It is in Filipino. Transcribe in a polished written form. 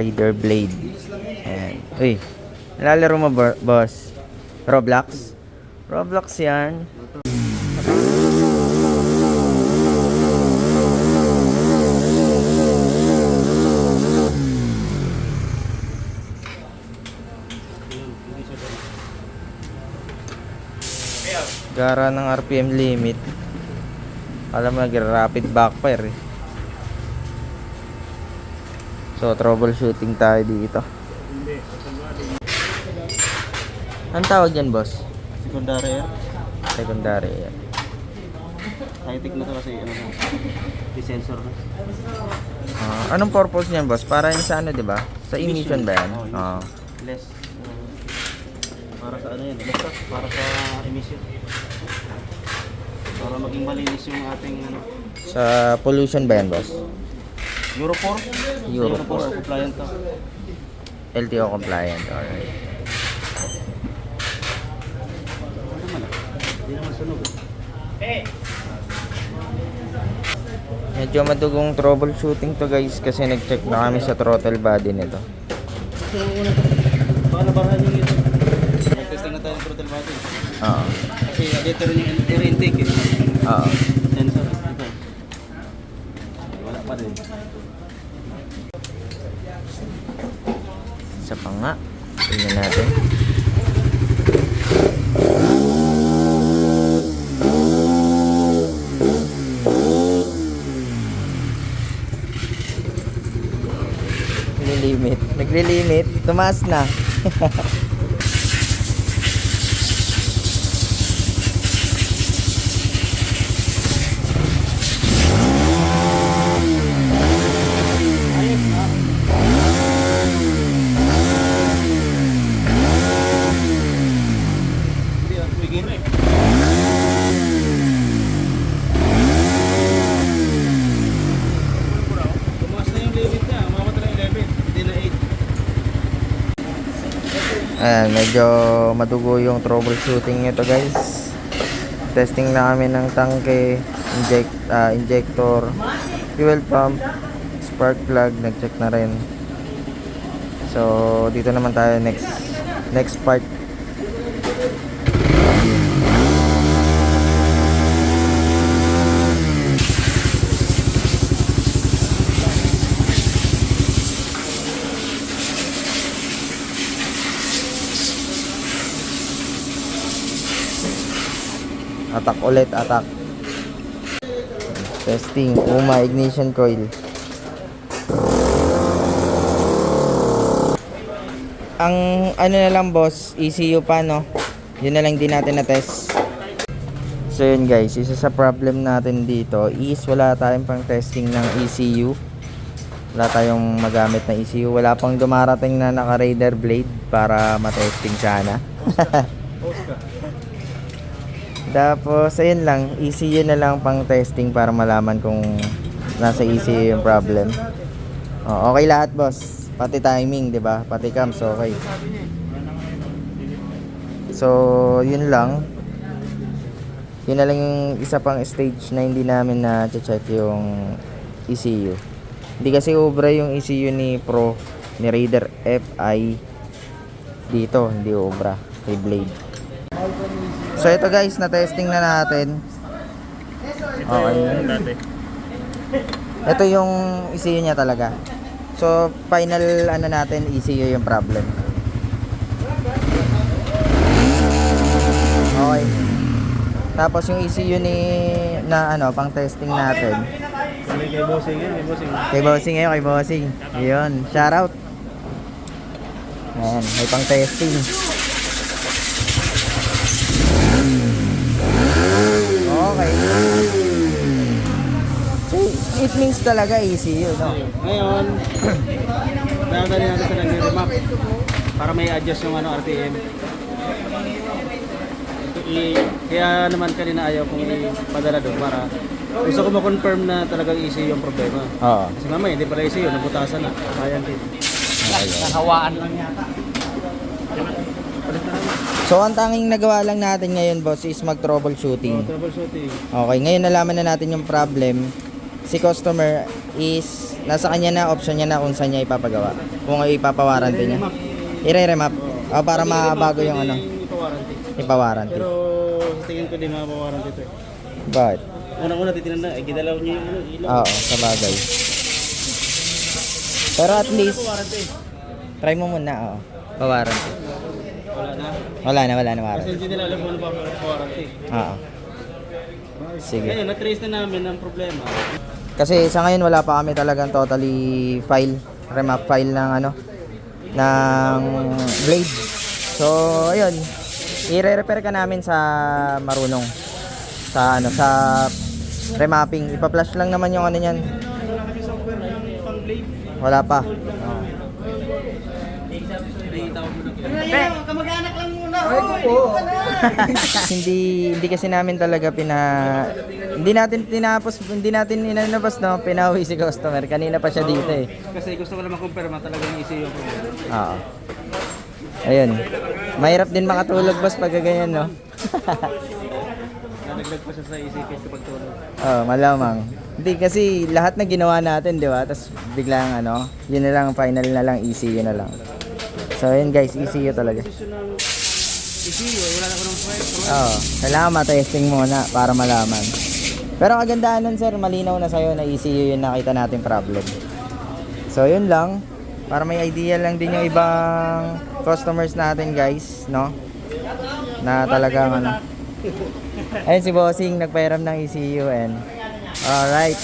Raider Blade. Ayan. Uy, nalalaro mo boss? Roblox? Roblox yan. Gara ng RPM limit. Alam mo, nag-rapid backfire eh. So, troubleshooting tayo dito. Anong tawag yan, boss? Secondary air. Secondary air. High-tech na to kasi ano na. May sensor na. Anong purpose niyan, boss? Para yun sa ano, di ba? Sa emission ba yan? Oh, less. Para sa ano yan? Para sa emission. Para maging malinis yung ating ano. Sa pollution ba yan, boss? Euro 4? Euro 4 compliant to. LTO compliant. Alright. Ano naman ah? Hindi naman sunog eh. Medyo madugong troubleshooting to guys kasi nag-check na kami sa throttle body nito. So, una to. Baka nabarahan yung ito. Mag-testing na tayo ng throttle body. Oo. Kasi dito rin yung air intake eh. Oo. Sensor. Ito. Wala pa rin. Isa pa nga. Tingnan natin. Naglilimit. Tumaas na. Tumaas na yung limit niya. Umabot na 11. Hindi na 8. Ayan, medyo madugo yung troubleshooting nito guys. Testing na kami ng tangke, injector, fuel pump, spark plug, nag-check na rin. So, dito naman tayo next part. Attack ulit, attack. Testing, UMA ignition coil. Ang ano na lang boss, ECU pa no. Yun na lang din natin na test. So yun guys, isa sa problem natin dito is wala tayong pang testing ng ECU. Wala tayong magamit na ECU. Wala pang dumarating na naka Raider Blade para matesting sana. Tapos ayun lang, ECU na lang pang testing para malaman kung nasa ECU yung problem. Okay lahat boss, pati timing 'di ba? Pati cams okay. So yun lang. Yun na lang yung isa pang stage na hindi namin na check yung ECU. Hindi kasi obra yung ECU ni Pro ni Raider FI dito, hindi obra kay Blade. So ito guys, na-testing na natin. Okay. Ito yung ECU niya talaga. So final ano natin, ECU yung problem. Okay. Tapos yung ECU na ano, pang testing natin. Kay bossing yan, Kay bossing ngayon, kay bossing. Ayun, shout out. Ayan, may pang testing. Okay. So, it means talaga ECU, no? Ngayon, dadali natin sa nag-remap para may adjust yung ano, RPM. Kaya naman kanina ayaw kong ipadala doon para gusto ko ma-confirm na talagang ECU yung problema. Oo. Kasi mamaya hindi pala ECU, nabutasan na. Sayang din. Nakawaan lang yata. So, ang tanging nagawa lang natin ngayon, boss, is mag-troubleshooting. Troubleshooting. Okay, ngayon nalaman na natin yung problem. si customer is nasa kanya na, option niya na kung saan niya ipapagawa. Kung ipapawarranty niya. I-remap. O para mabago yung ano, Ipa-warranty. ipawarranty. Pero tingin ko di mapawarranty ito eh. Bakit? Unang-una titinan na, gidalaw niyo yung ilaw. Oo, sa bagay. Pero at least, Warranty. try mo muna, oo. Pawarranty. Wala na. Wala na Kasi warranty. hindi nila alam kung ano pa-warranty. Oo. Sige. Ngayon, na-trace na namin ang problema. Kasi sa ngayon wala pa kami talagang totally remap file ng ano, ng blade. So, ayun. I-repair ka namin sa marunong. Sa ano, sa remapping. Ipa-flash lang naman yung ano niyan. Wala kami software na yung pang-blade. Wala pa. Nakikita ko muna. Kamag-anak lang muna. hindi kasi namin talaga hindi natin inanabas, no, pinawi si customer. Kanina pa siya dito eh. Kasi gusto ko lang ma-compare talagang easy yung problema. Oo. Ayun. Mahirap din makatulog boss pag ganyan, no. Nalagdag pa siya sa easy case kapag tulog. Oh, malamang. Hindi kasi lahat na ginawa natin, di ba? Tapos biglang ano, yun na lang, final na lang, ECU na lang. So yun guys, ECU talaga. Posisyon ng easy, wala na ko ng fire. Oo, kailangan matesting muna para malaman. Pero kagandahan nun sir, malinaw na sa'yo na ECU yung nakita natin problem. So yun lang, para may idea lang din yung ibang customers natin guys, no? Na talagang ano. Ayun si Bossing, nagpairam ng ECU and alright.